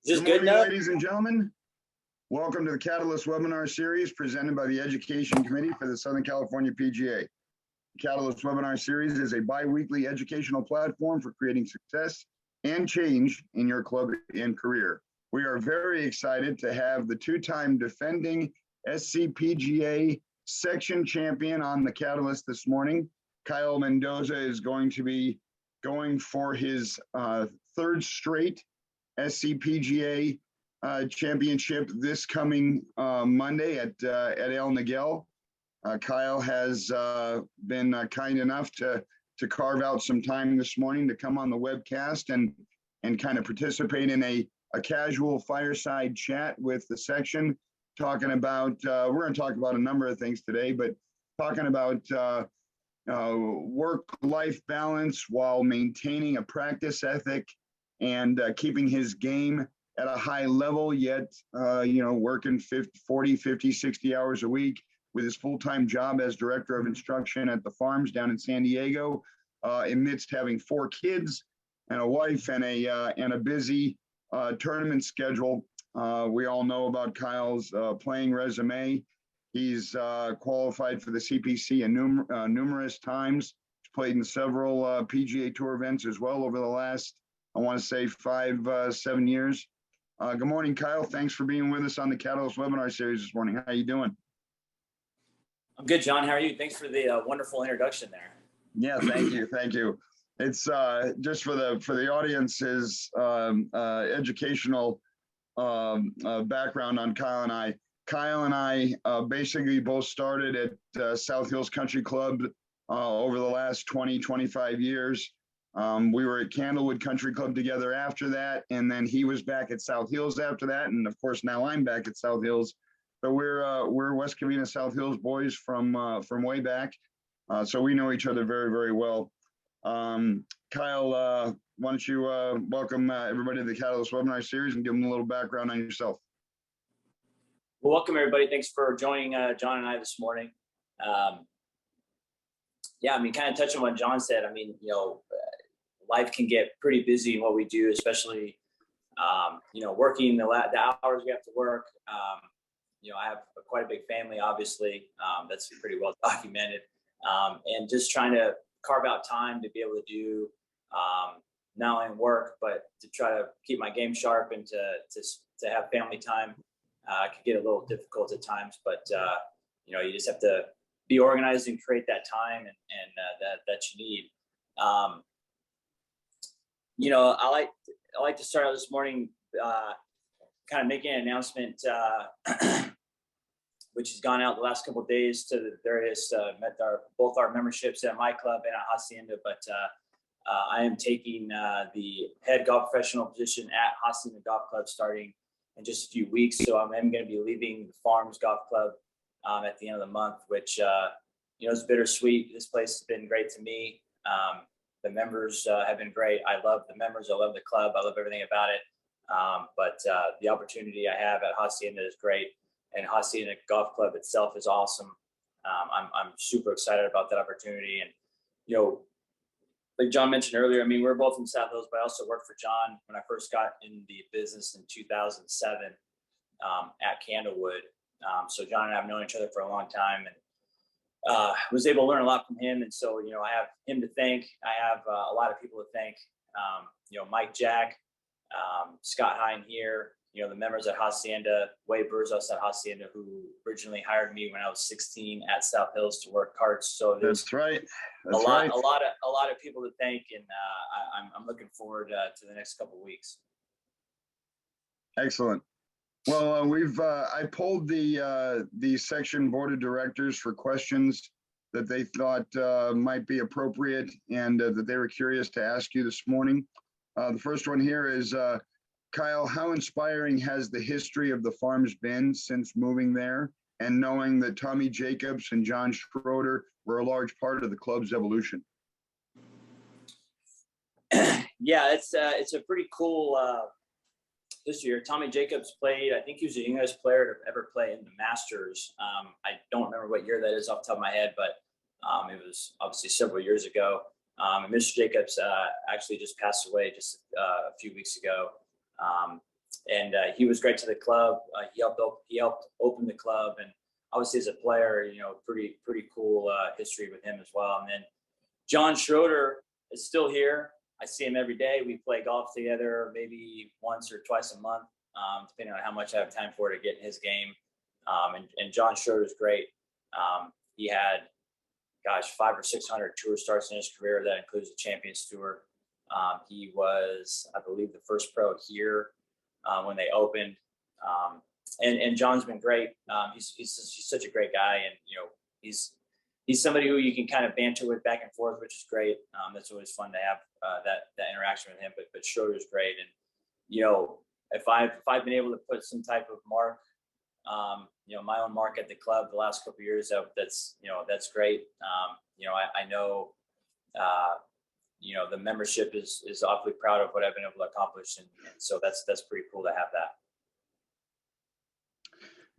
Is this Good good morning, now? ladies and gentlemen. Welcome to the Catalyst webinar series presented by the Education Committee for the Southern California PGA. The Catalyst webinar series is a bi-weekly educational platform for creating success and change in your club and career. We are very excited to have the two-time defending SCPGA section champion on the Catalyst this morning. Kyle Mendoza is going to be going for his third straight SCPGA championship this coming Monday at El Niguel. Kyle has been kind enough to carve out some time this morning to come on the webcast and kind of participate in a casual fireside chat with the section, talking about, we're going to talk about a number of things today, but talking about work-life balance while maintaining a practice ethic and keeping his game at a high level, yet, working 40, 50, 60 hours a week with his full-time job as director of instruction at the farms down in San Diego, amidst having 4 kids and a wife and a busy tournament schedule. We all know about Kyle's playing resume. He's qualified for the CPC numerous times. He's played in several PGA Tour events as well over the last, I want to say 5-7 years. Good morning, Kyle. Thanks for being with us on the Catalyst webinar series this morning. How are you doing? I'm good, John. How are you? Thanks for the wonderful introduction there. Yeah, thank you. Thank you. It's just for the audience's educational background on Kyle and I. Kyle and I basically both started at South Hills Country Club over the last 20-25 years. We were at Candlewood Country Club together after that, and then he was back at South Hills after that, and of course now I'm back at South Hills. So we're West Covina South Hills boys from way back, so we know each other very, very well. Kyle, why don't you welcome everybody to the Catalyst webinar series and give them a little background on yourself. Well, welcome everybody. Thanks for joining John and I this morning. Yeah, I mean, kind of touching on what John said. I mean, life can get pretty busy in what we do, especially, working the hours we have to work. I have quite a big family, obviously, that's pretty well documented, and just trying to carve out time to be able to do not only work, but to try to keep my game sharp and to have family time. Could get a little difficult at times, but you just have to be organized and create that time and that you need. I like to start out this morning kind of making an announcement which has gone out the last couple of days to the various both our memberships at my club and at Hacienda, but I am taking the head golf professional position at Hacienda Golf Club starting in just a few weeks. So I'm going to be leaving the Farms Golf Club at the end of the month, which is bittersweet. This place has been great to me. The members have been great. I love the members. I love the club. I love everything about it. But the opportunity I have at Hacienda is great, and Hacienda Golf Club itself is awesome. I'm super excited about that opportunity. And like John mentioned earlier, I mean, we're both from South Hills, but I also worked for John when I first got in the business in 2007 at Candlewood. So John and I have known each other for a long time, and was able to learn a lot from him. And so, I have him to thank. I have a lot of people to thank. Mike Jack, Scott Hine here, the members at Hacienda, Wade Burzos at Hacienda, who originally hired me when I was 16 at South Hills to work carts. So there's That's right. a lot of people to thank, and I'm looking forward to the next couple of weeks. Excellent. Well, I polled the section board of directors for questions that they thought might be appropriate and that they were curious to ask you this morning. The first one here is, Kyle, how inspiring has the history of the farms been since moving there and knowing that Tommy Jacobs and John Schroeder were a large part of the club's evolution? Yeah, it's a pretty cool history here. Tommy Jacobs played, I think he was the youngest player to ever play in the Masters. I don't remember what year that is off the top of my head, but it was obviously several years ago. And Mr. Jacobs actually just passed away just a few weeks ago. he was great to the club. He helped open the club, and obviously as a player, pretty cool history with him as well. And then John Schroeder is still here. I see him every day. We play golf together, maybe once or twice a month, depending on how much I have time for to get in his game. And John Schroeder is great. He had, 500 or 600 tour starts in his career. That includes the Champions Tour. He was, I believe, the first pro here when they opened. And John's been great. He's such a great guy, and he's somebody who you can kind of banter with back and forth, which is great. That's always fun to have that interaction with him. But Schroeder's great, and if I've been able to put some type of mark, my own mark at the club the last couple of years, that's great. I know the membership is awfully proud of what I've been able to accomplish, and so that's pretty cool to have that.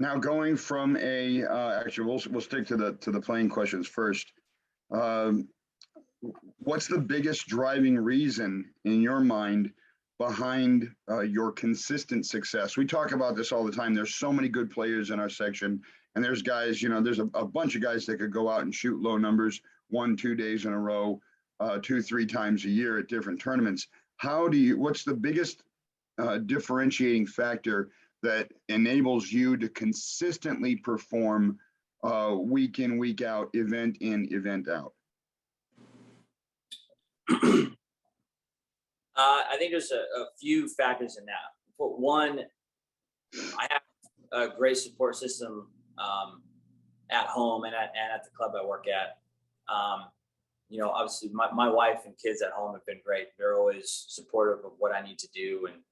Now, going from actually, we'll stick to the playing questions first. What's the biggest driving reason in your mind behind your consistent success? We talk about this all the time. There's so many good players in our section, and there's guys, there's a bunch of guys that could go out and shoot low numbers 1-2 days in a row, 2-3 times a year at different tournaments. What's the biggest differentiating factor that enables you to consistently perform week in, week out, event in, event out? I think there's a few factors in that. But one, I have a great support system at home and at the club I work at. Obviously my wife and kids at home have been great. They're always supportive of what I need to do. And,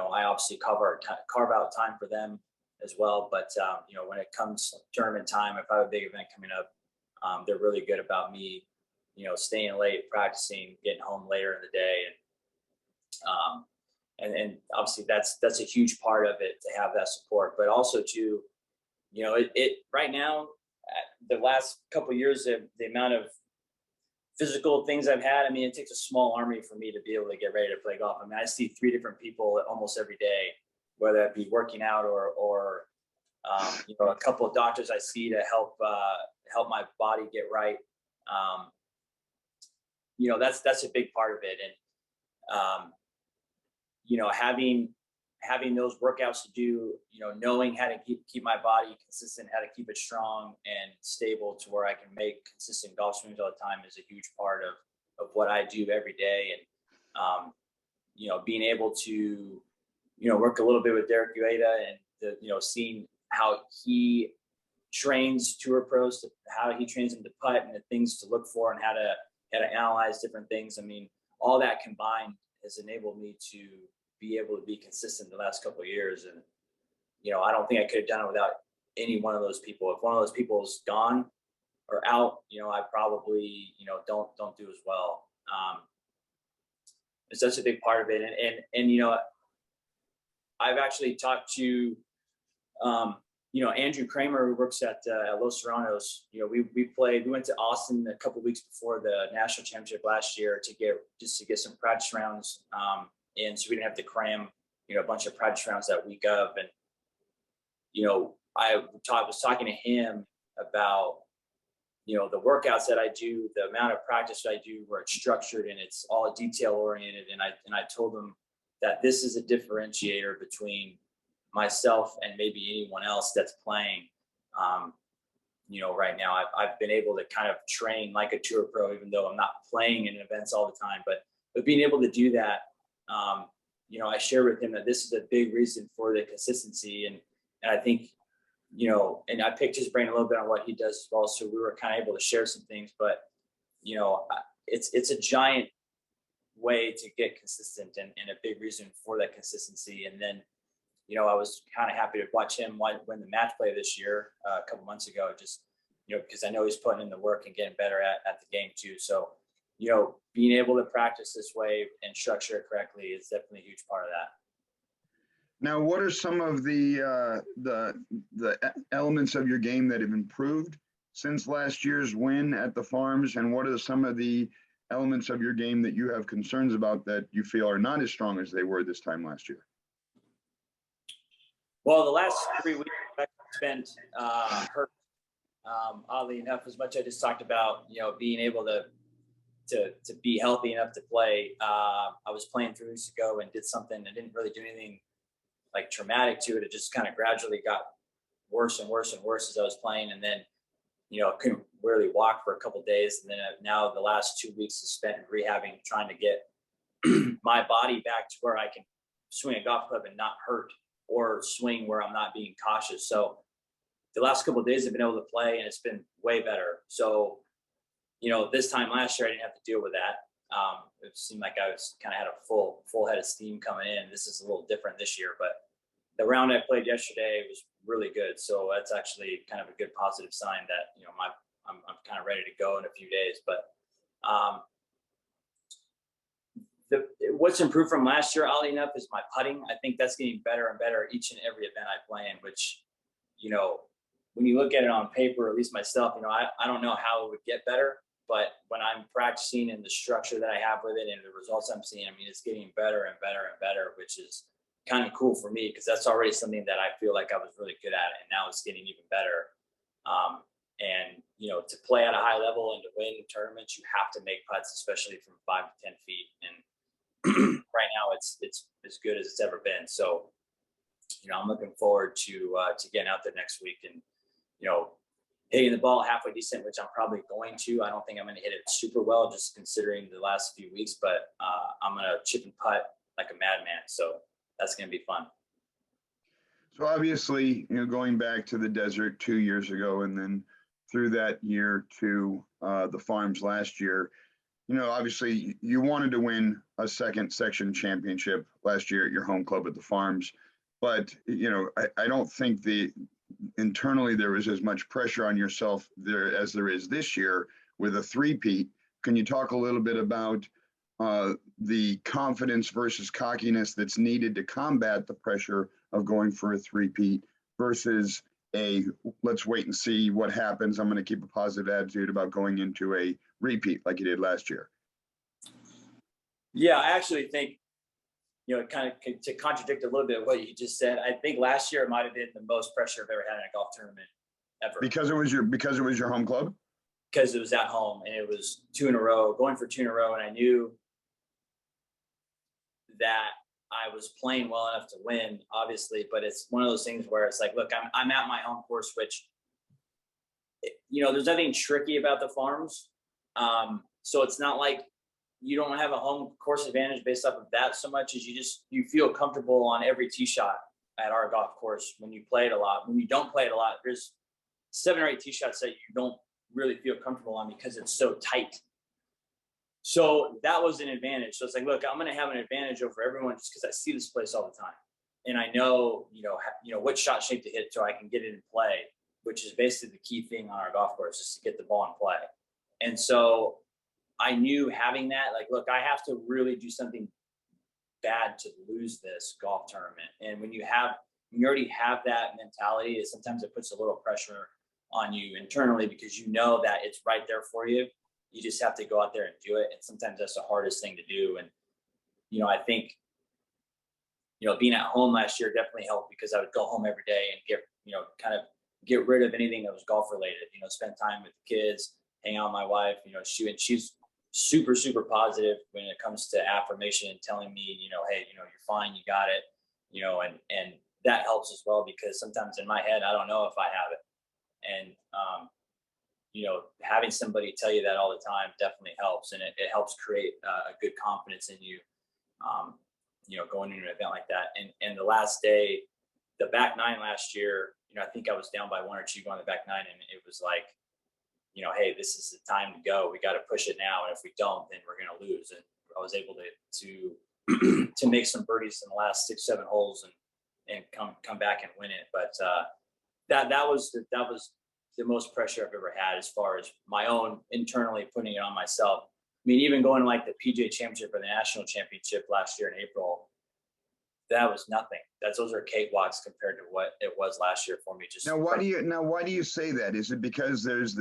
I obviously carve out time for them as well. But, when it comes tournament time, if I have a big event coming up, they're really good about me, staying late, practicing, getting home later in the day. And obviously that's a huge part of it, to have that support, but also to, it right now, the last couple of years, the amount of physical things I've had, it takes a small army for me to be able to get ready to play golf. I see 3 different people almost every day, whether it be working out or a couple of doctors I see to help my body get right. That's a big part of it. And, having those workouts to do, knowing how to keep my body consistent, how to keep it strong and stable to where I can make consistent golf swings all the time is a huge part of what I do every day. And, being able to, work a little bit with Derek Ueda and, seeing how he trains tour pros, how he trains them to putt and the things to look for and how to analyze different things. All that combined has enabled me to be able to be consistent the last couple of years. And, I don't think I could have done it without any one of those people. If one of those people is gone or out, I probably, don't do as well. It's such a big part of it. And I've actually talked to, Andrew Kramer, who works at Los Serranos. We went to Austin a couple of weeks before the national championship last year to get some practice rounds. And so we didn't have to cram, a bunch of practice rounds that week of. And, I was talking to him about, the workouts that I do, the amount of practice that I do, where it's structured and it's all detail oriented. And I told him that this is a differentiator between myself and maybe anyone else that's playing. Right now I've been able to kind of train like a tour pro, even though I'm not playing in events all the time, but being able to do that, I shared with him that this is a big reason for the consistency. And I think, and I picked his brain a little bit on what he does as well. So we were kind of able to share some things, but, it's a giant way to get consistent and a big reason for that consistency. And then, I was kind of happy to watch him win the match play this year, a couple months ago, just, because I know he's putting in the work and getting better at the game too. So, being able to practice this way and structure it correctly is definitely a huge part of that. Now, what are some of the elements of your game that have improved since last year's win at the Farms? And what are some of the elements of your game that you have concerns about that you feel are not as strong as they were this time last year? Well, the last 3 weeks I spent hurt. Oddly enough, as much I just talked about, being able to be healthy enough to play. I was playing 3 weeks ago and did something. I didn't really do anything like traumatic to it. It just kind of gradually got worse and worse and worse as I was playing. And then, couldn't really walk for a couple of days. And then now the last 2 weeks is spent rehabbing, trying to get my body back to where I can swing a golf club and not hurt, or swing where I'm not being cautious. So the last couple of days I've been able to play, and it's been way better. So, this time last year I didn't have to deal with that. It seemed like I was kind of had a full head of steam coming in. This is a little different this year, but the round I played yesterday was really good. So that's actually kind of a good positive sign that, I'm kind of ready to go in a few days. But what's improved from last year, oddly enough, is my putting. I think that's getting better and better each and every event I play in, which, when you look at it on paper, at least myself, I don't know how it would get better, but when I'm practicing and the structure that I have with it and the results I'm seeing, it's getting better and better and better, which is kind of cool for me, because that's already something that I feel like I was really good at, and now it's getting even better. And to play at a high level and to win tournaments, you have to make putts, especially from 5 to 10 feet. And right now it's as good as it's ever been. So, I'm looking forward to getting out there next week and, hitting the ball halfway decent, which I'm probably going to. I don't think I'm going to hit it super well, just considering the last few weeks, but I'm going to chip and putt like a madman. So that's going to be fun. So obviously, going back to the desert 2 years ago, and then through that year to the farms last year, obviously you wanted to win a second section championship last year at your home club at the farms. But, I don't think internally there was as much pressure on yourself there as there is this year with a three-peat. Can you talk a little bit about the confidence versus cockiness that's needed to combat the pressure of going for a three-peat versus let's wait and see what happens. I'm going to keep a positive attitude about going into a repeat like you did last year? Yeah, I actually think, kind of to contradict a little bit of what you just said, I think last year it might have been the most pressure I've ever had in a golf tournament ever. Because it was your home club? Because it was at home, and it was 2 in a row, going for 2 in a row. And I knew that I was playing well enough to win, obviously, but it's one of those things where it's like, look, I'm at my home course, which, there's nothing tricky about the farms. So it's not like you don't have a home course advantage based off of that so much as you feel comfortable on every tee shot at our golf course when you play it a lot. When you don't play it a lot, there's 7 or 8 tee shots that you don't really feel comfortable on because it's so tight. So that was an advantage. So it's like, look, I'm going to have an advantage over everyone just because I see this place all the time. And I know, what shot shape to hit so I can get it in play, which is basically the key thing on our golf course, is to get the ball in play. And so I knew having that, like, look, I have to really do something bad to lose this golf tournament. And when you already have that mentality, sometimes it puts a little pressure on you internally because you know that it's right there for you. You just have to go out there and do it. And sometimes that's the hardest thing to do. And, I think, being at home last year definitely helped because I would go home every day and get rid of anything that was golf related, spend time with the kids, hang out with my wife, she's super, super positive when it comes to affirmation and telling me, hey, you're fine, you got it, and that helps as well because sometimes in my head, I don't know if I have it. And, having somebody tell you that all the time definitely helps. And it helps create a good confidence in you, going into an event like that. And the last day, the back nine last year, I think I was down by 1 or 2 going to the back nine. And it was like, hey, this is the time to go. We got to push it now. And if we don't, then we're going to lose. And I was able to make some birdies in the last 6, 7 holes and come back and win it. But that was the most pressure I've ever had as far as my own internally putting it on myself. I mean, even going to like the PGA Championship or the National Championship last year in April, that was nothing. Those are cakewalks compared to what it was last year for me. Why do you say that? Is it because there's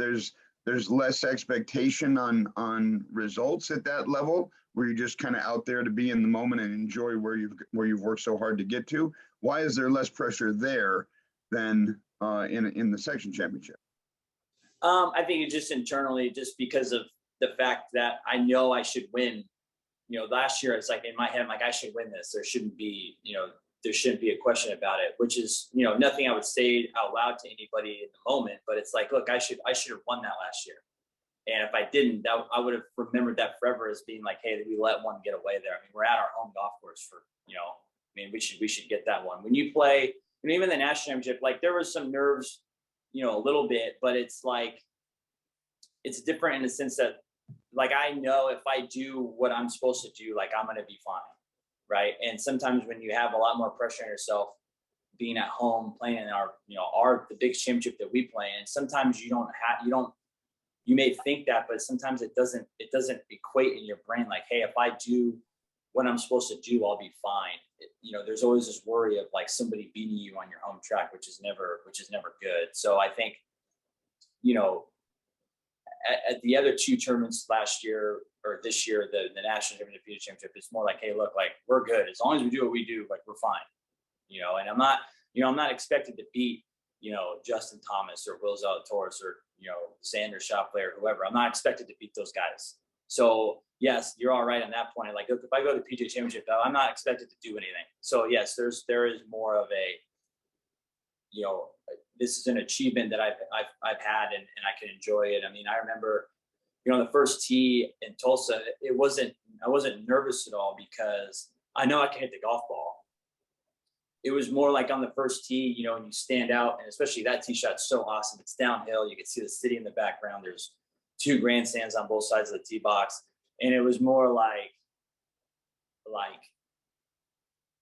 there's less expectation on results at that level, where you're just kind of out there to be in the moment and enjoy where you've worked so hard to get to? Why is there less pressure there than in the section championship? I think it's just internally, just because of the fact that I know I should win. Last year it's like in my head, I'm like, I should win this. There shouldn't be a question about it, which is, nothing I would say out loud to anybody in the moment, but it's like, look, I should have won that last year. And if I didn't, I would have remembered that forever as being like, hey, we let one get away there. I mean, we're at our home golf course we should get that one. When you play, even the national championship, like there was some nerves, a little bit, but it's like, it's different in the sense that, like, I know if I do what I'm supposed to do, like, I'm going to be fine. Right. And sometimes when you have a lot more pressure on yourself, being at home, playing in the biggest championship that we play in, sometimes you may think that, but sometimes it doesn't equate in your brain. Like, hey, if I do what I'm supposed to do, I'll be fine. There's always this worry of like somebody beating you on your home track, which is never good. So I think, at the other two tournaments last year or this year, the national championship, it's more like, hey, look, like we're good. As long as we do what we do, like we're fine. And I'm not expected to beat, Justin Thomas or Will Zalatoris or, Sanders Schauffele or whoever. I'm not expected to beat those guys. So yes, you're all right on that point. Like if I go to the PGA Championship, I'm not expected to do anything. So yes, there is more of a, this is an achievement that I've had and I can enjoy it. I mean, I remember, the first tee in Tulsa, I wasn't nervous at all because I know I can hit the golf ball. It was more like on the first tee, and you stand out, and especially that tee shot's so awesome. It's downhill. You can see the city in the background. There's two grandstands on both sides of the tee box. And it was more like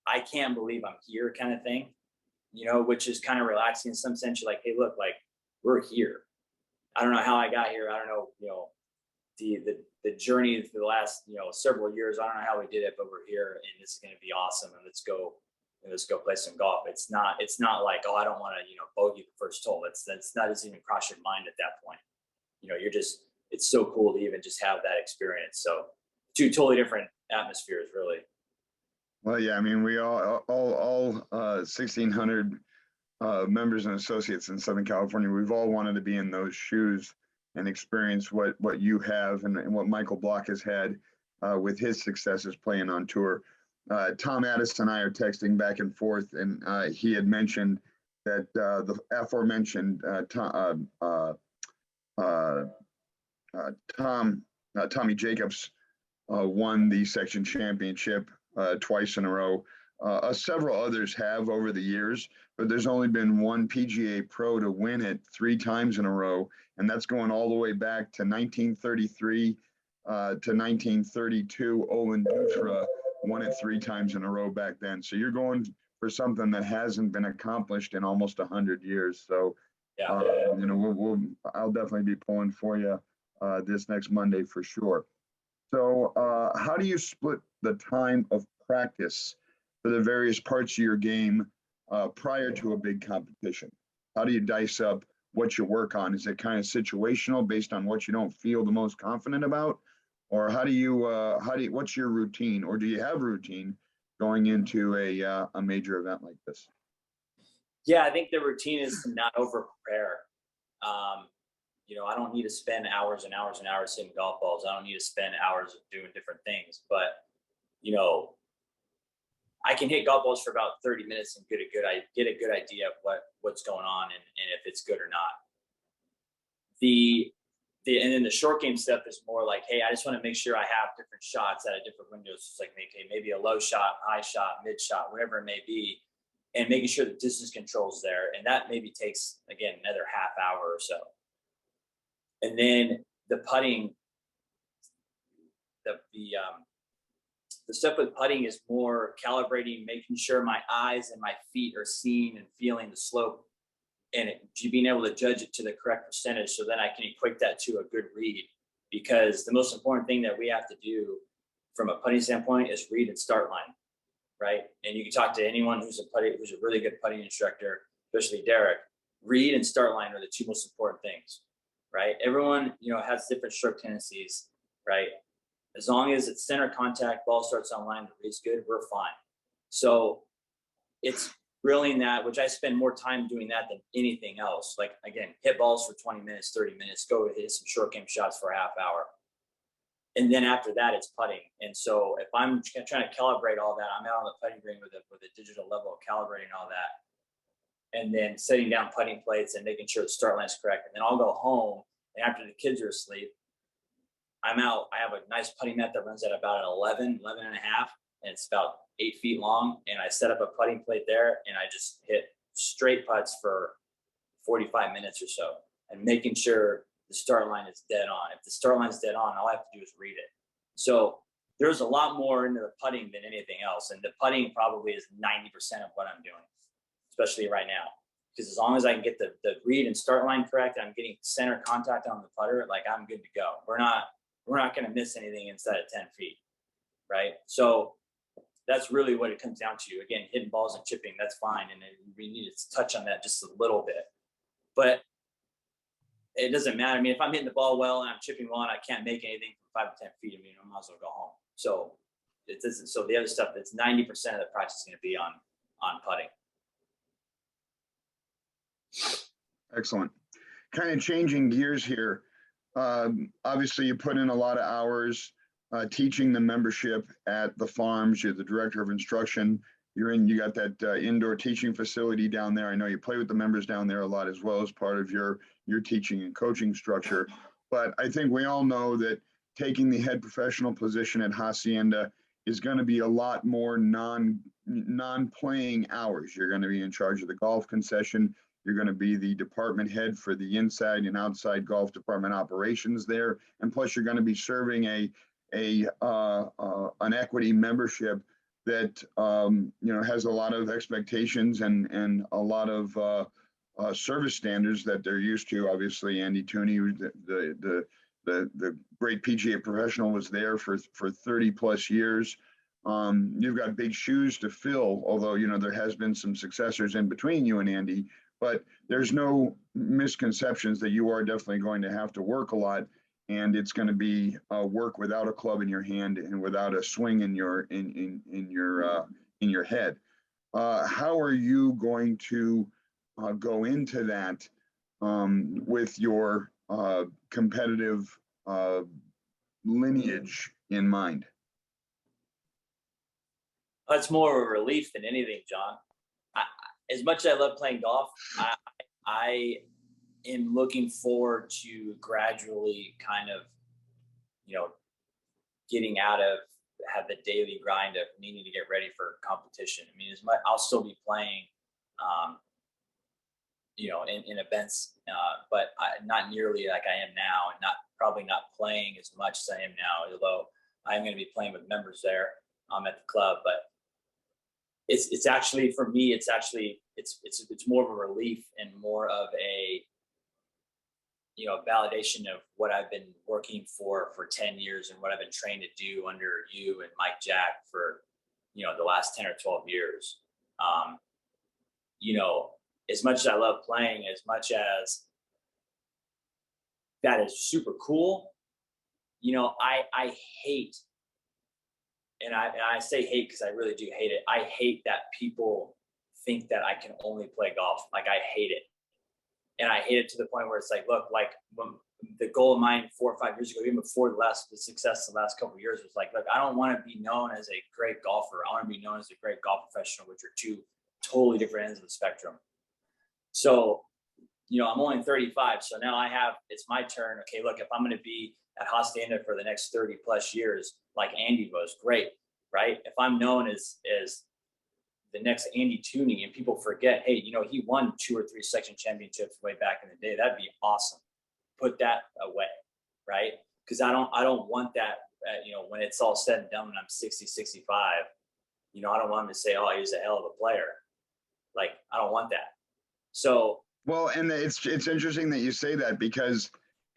I can't believe I'm here kind of thing, which is kind of relaxing in some sense. You're like, hey, look, like we're here. I don't know how I got here. I don't know, the journey for the last, several years. I don't know how we did it, but we're here and it's going to be awesome. And let's go play some golf. It's not like, oh, I don't want to, bogey the first hole. That's not even cross your mind at that point. It's so cool to even just have that experience. So two totally different atmospheres, really. Well, yeah, I mean, we all 1,600 members and associates in Southern California, we've all wanted to be in those shoes and experience what you have and what Michael Block has had with his successes playing on tour. Tom Addis and I are texting back and forth, and he had mentioned that the aforementioned Tommy Jacobs won the section championship twice in a row. Several others have over the years, but there's only been one PGA pro to win it 3 times in a row, and that's going all the way back to 1933 to 1932. Olin Dutra won it 3 times in a row back then. So you're going for something that hasn't been accomplished in almost 100 years. So, yeah. I'll definitely be pulling for you this next Monday for sure. So how do you split the time of practice for the various parts of your game prior to a big competition? How do you dice up what you work on? Is it kind of situational based on what you don't feel the most confident about? Or what's your routine, or do you have a routine going into a major event like this? Yeah, I think the routine is to not over prepare. I don't need to spend hours and hours and hours hitting golf balls. I don't need to spend hours doing different things, but I can hit golf balls for about 30 minutes and get a good idea of what's going on and if it's good or not. And then the short game stuff is more like, hey, I just want to make sure I have different shots at a different windows. It's like, okay, maybe a low shot, high shot, mid shot, whatever it may be, and making sure the distance control's there. And that maybe takes, again, another half hour or so. And then the putting, the stuff with putting is more calibrating, making sure my eyes and my feet are seeing and feeling the slope, and being able to judge it to the correct percentage, so then I can equate that to a good read. Because the most important thing that we have to do from a putting standpoint is read and start line, right? And you can talk to anyone who's a really good putting instructor, especially Derek. Read and start line are the two most important things, right? Everyone, has different stroke tendencies, right? As long as it's center contact, ball starts on line, the read's good, we're fine. So it's drilling that, which I spend more time doing that than anything else. Like, again, hit balls for 20 minutes, 30 minutes, go hit some short game shots for a half hour. And then after that, it's putting. And so if I'm trying to calibrate all that, I'm out on the putting green with a digital level of calibrating all that. And then setting down putting plates and making sure the start line's correct. And then I'll go home, and after the kids are asleep, I'm out. I have a nice putting mat that runs at about an 11 and a half, and it's about 8 feet long. And I set up a putting plate there, and I just hit straight putts for 45 minutes or so, and making sure the start line is dead on. If the start line is dead on, all I have to do is read it. So there's a lot more into the putting than anything else. And the putting probably is 90% of what I'm doing, especially right now. Because as long as I can get the read and start line correct, and I'm getting center contact on the putter, like, I'm good to go. We're not going to miss anything inside of 10 feet, right? So that's really what it comes down to. Again, hitting balls and chipping, that's fine. And then we need to touch on that just a little bit. But it doesn't matter. I mean, if I'm hitting the ball well and I'm chipping well and I can't make anything from 5 to 10 feet, I mean, I might as well go home. So it doesn't. So the other stuff, that's 90% of the practice is going to be on putting. Excellent. Kind of changing gears here. Obviously, you put in a lot of hours teaching the membership at the farms. You're the director of instruction. You got that indoor teaching facility down there. I know you play with the members down there a lot as well as part of your teaching and coaching structure. But I think we all know that taking the head professional position at Hacienda is going to be a lot more non-playing hours. You're going to be in charge of the golf concession. You're going to be the department head for the inside and outside golf department operations there. And plus, you're going to be serving an equity membership that has a lot of expectations and a lot of service standards that they're used to. Obviously, Andy Tooney, the great PGA professional, was there for 30 plus years. You've got big shoes to fill, although there has been some successors in between you and Andy. But there's no misconceptions that you are definitely going to have to work a lot, and it's going to be work without a club in your hand and without a swing in your head. How are you going to go into that with your competitive lineage in mind? That's more of a relief than anything, John. As much as I love playing golf, I am looking forward to gradually kind of, getting out of have the daily grind of needing to get ready for competition. I mean, I'll still be playing, in events, but not nearly like I am now, and probably not playing as much as I am now, although I'm going to be playing with members there at the club. But it's actually, for me, it's more of a relief and more of a validation of what I've been working for 10 years and what I've been trained to do under you and Mike Jack for the last 10 or 12 years. As much as I love playing, as much as that is super cool, I hate, and I say hate because I really do hate it. I hate that people think that I can only play golf. Like, I hate it. And I hate it to the point where it's like, look, like, when the goal of mine 4 or 5 years ago, even before the success of the last couple of years, was like, look, I don't want to be known as a great golfer. I want to be known as a great golf professional, which are two totally different ends of the spectrum. So, I'm only 35. So now it's my turn. Okay, look, if I'm going to be at Hacienda for the next 30 plus years, like Andy was, great, right? If I'm known as the next Andy Tooney, and people forget, hey, he won 2 or 3 section championships way back in the day, that'd be awesome. Put that away, right? Because I don't want that, when it's all said and done, when I'm 60, 65, I don't want him to say, oh, he's a hell of a player. Like, I don't want that. So, well, and it's interesting that you say that, because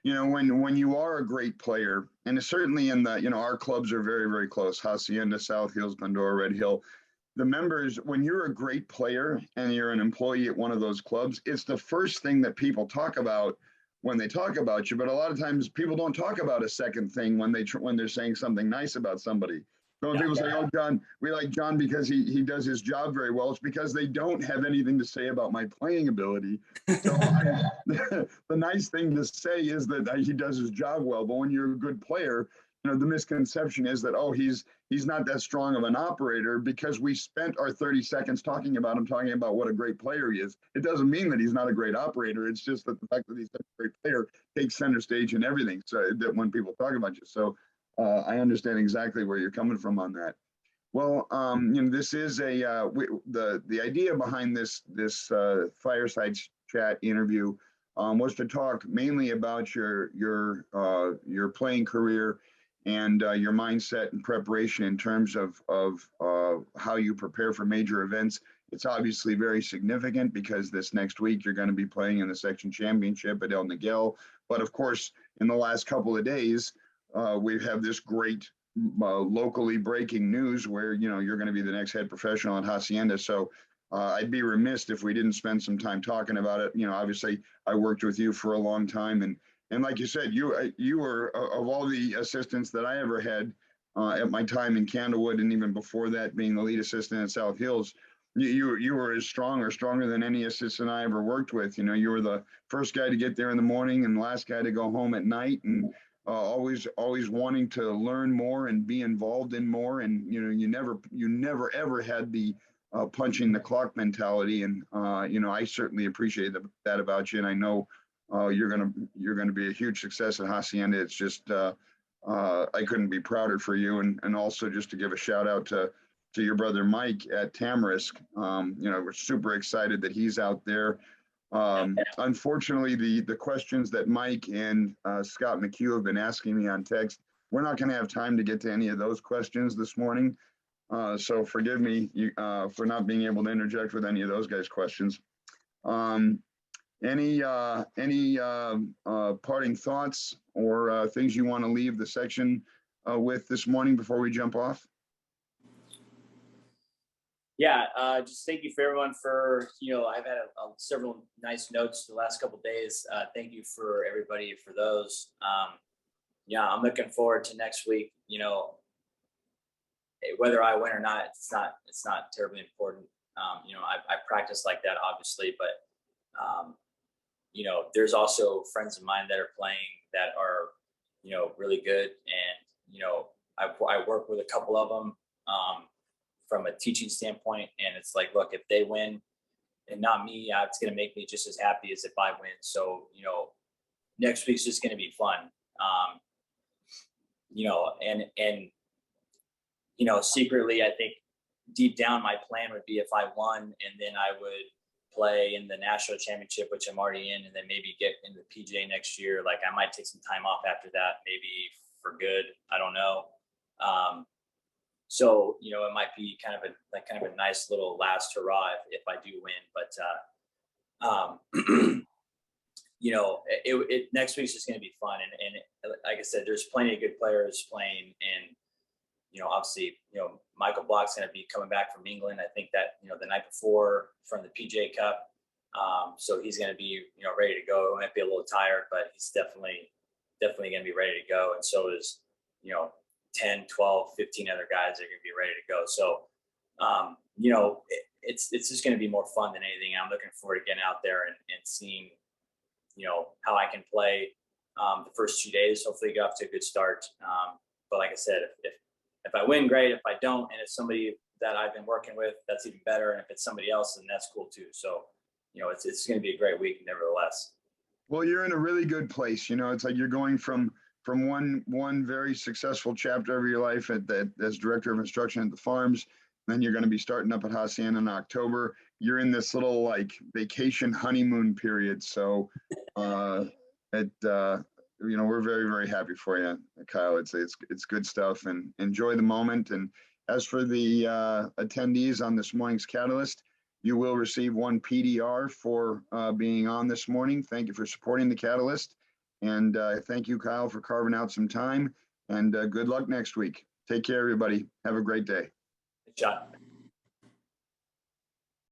when you are a great player, and certainly in the our clubs are very, very close, Hacienda, South Hills, Mendoza, Red Hill. The members, when you're a great player and you're an employee at one of those clubs, it's the first thing that people talk about when they talk about you, but a lot of times people don't talk about a second thing when they're saying something nice about somebody. So when people say, "Oh, John, we like John because he does his job very well," it's because they don't have anything to say about my playing ability. So the nice thing to say is that he does his job well. But when you're a good player, the misconception is that, oh, he's not that strong of an operator because we spent our 30 seconds talking about him, talking about what a great player he is. It doesn't mean that he's not a great operator. It's just that the fact that he's a great player takes center stage in everything. So that when people talk about you, so I understand exactly where you're coming from on that. Well, this is the idea behind this fireside chat interview was to talk mainly about your playing career and your mindset and preparation in terms of how you prepare for major events. It's obviously very significant because this next week you're going to be playing in the section championship at El Niguel. But of course, in the last couple of days, we have this great locally breaking news where, you're going to be the next head professional at Hacienda. So I'd be remiss if we didn't spend some time talking about it. Obviously I worked with you for a long time, and like you said, you were of all the assistants that I ever had at my time in Candlewood, and even before that, being the lead assistant at South Hills, you were as strong or stronger than any assistant I ever worked with. You were the first guy to get there in the morning and last guy to go home at night, and always wanting to learn more and be involved in more. And you never ever had the punching the clock mentality. And I certainly appreciate that about you, and I know you're gonna be a huge success at Hacienda. It's just I couldn't be prouder for you, and also just to give a shout out to your brother Mike at Tamarisk. We're super excited that he's out there. Unfortunately, the questions that Mike and Scott McHugh have been asking me on text, we're not going to have time to get to any of those questions this morning. So forgive me for not being able to interject with any of those guys' questions. Any parting thoughts or things you want to leave the section with this morning before we jump off? Yeah, just thank you for everyone for, I've had several nice notes the last couple of days. Thank you for everybody for those. Yeah, I'm looking forward to next week. Whether I win or not, it's not terribly important. I practice like that, obviously, but there's also friends of mine that are playing that are, really good. And, I work with a couple of them from a teaching standpoint. And it's like, look, if they win and not me, it's going to make me just as happy as if I win. So, next week's just going to be fun. Secretly, I think deep down, my plan would be if I won and then I would play in the national championship, which I'm already in, and then maybe get into the PGA next year. Like I might take some time off after that, maybe for good. I don't know. So, it might be kind of a nice little last hurrah if I do win, but, next week's just going to be fun. And like I said, there's plenty of good players playing, and, obviously, Michael Block's going to be coming back from England. I think that, the night before from the PGA Cup. So he's going to be, ready to go. Might be a little tired, but he's definitely going to be ready to go. And so is, 10, 12, 15 other guys that are going to be ready to go. So, it's just going to be more fun than anything. I'm looking forward to getting out there and seeing, how I can play the first 2 days. Hopefully get off to a good start. But like I said, if I win, great. If I don't, and it's somebody that I've been working with, that's even better. And if it's somebody else, then that's cool too. So, it's going to be a great week nevertheless. Well, you're in a really good place. It's like you're going from one very successful chapter of your life as director of instruction at the Farms. Then you're going to be starting up at Hacienda in October. You're in this little like vacation honeymoon period. So we're very, very happy for you, Kyle. It's good stuff, and enjoy the moment. And as for the attendees on this morning's Catalyst, you will receive one PDR for being on this morning. Thank you for supporting the Catalyst. And thank you, Kyle, for carving out some time, and good luck next week. Take care, everybody. Have a great day. Good job.